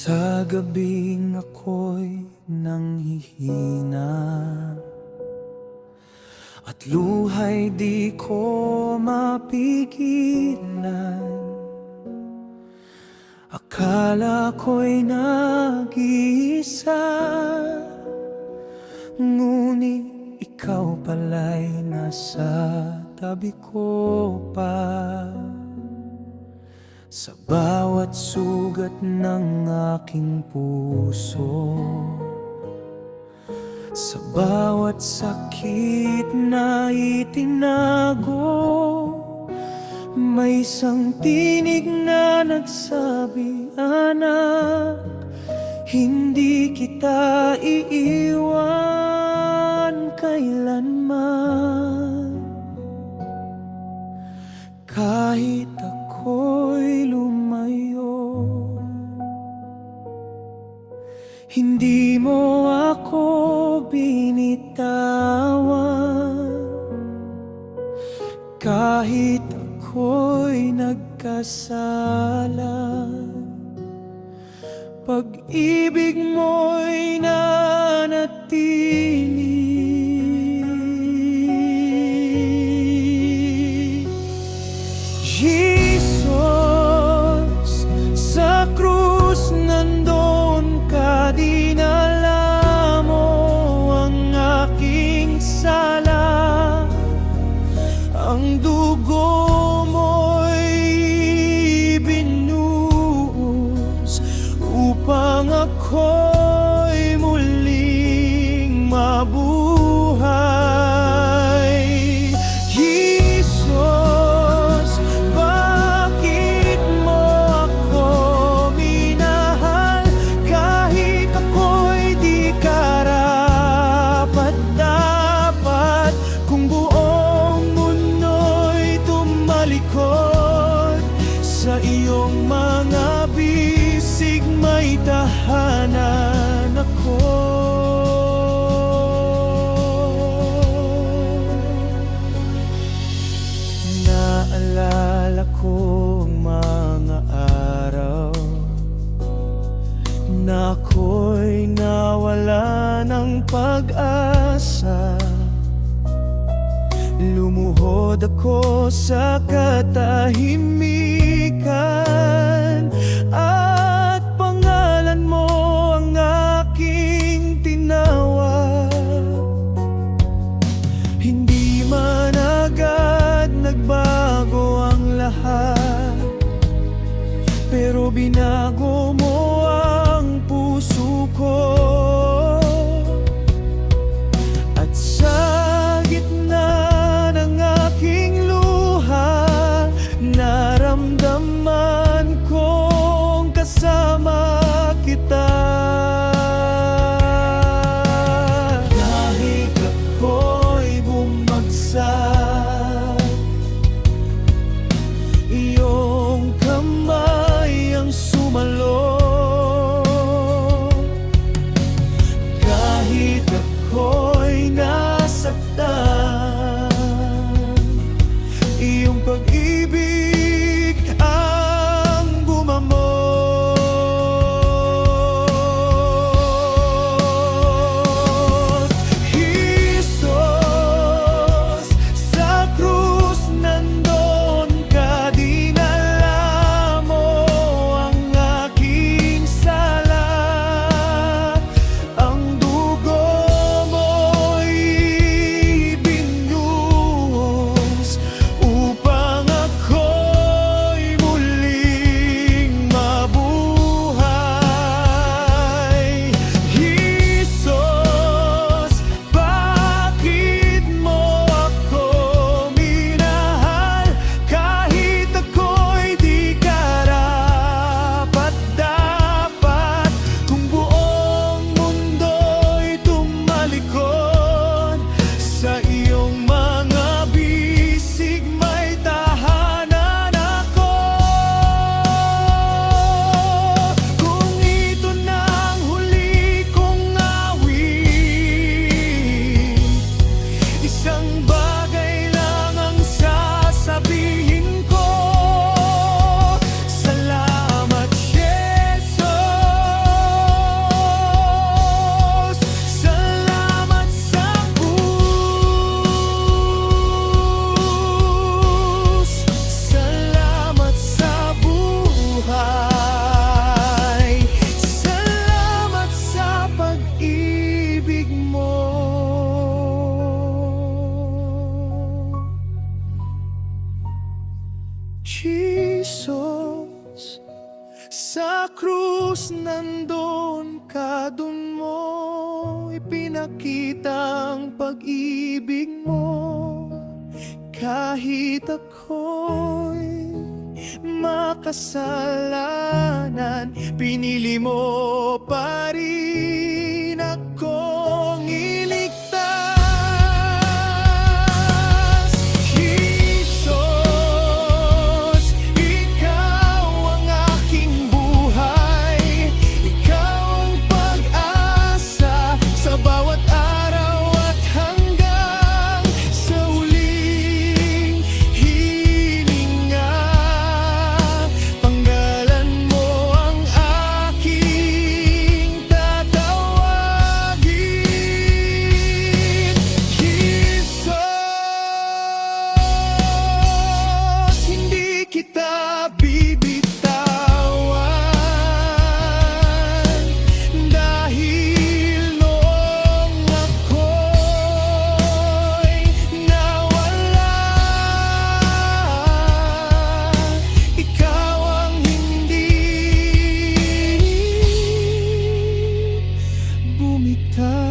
Sa gabing ako'y nanghihina at luha'y di ko mapigilan. Akala ko'y nag-iisa, ngunit ikaw pala'y nasa tabi ko pa. Sa bawat sugat ng aking puso, sa bawat sakit na itinago, may isang tinig na nagsabi, anak, hindi kita iiwan kailanman. Kahit ako'y lumayo, hindi mo ako binitawan. Kahit ako'y nagkasala, pag-ibig mo'y nanatili. Jesus, sa krus nandoon ka, dinala mo ang aking sala. Ang dugo mo'y binuhos upang ako'y muling mabuhay. Jesus, bakit mo ako minahal kahit ako'y di karapat-dapat? Kung buong mundo'y tumalikod sa iyong mga bisig, may tahanan ako. Naalala ko ang mga araw na ako'y nawala ng pag-asa. Lumuhod ako sa katahimikan at pangalan mo ang aking tinawag. Hindi man agad nagbago ang lahat, pero binago mo ang puso ko. At sa gitna ng aking luha, naramdaman kong kasama kita. Kahit ako'y bumagsak, iyong kamay ang sumalo. Jesus, sa krus nandun ka, dun mo ipinakita ang pag-ibig mo. Kahit ako'y makasalanan, pinili mo pa rin akong iligtas. Jesus, ikaw ang aking buhay, ikaw ang pag-asa sa bawat araw at hanggang sa huling hininga. Panggalan mo ang aking tatawagin. Jesus, hindi kita bibitawan, dahil noong ako'y nawala, ikaw ang hindi bumitaw.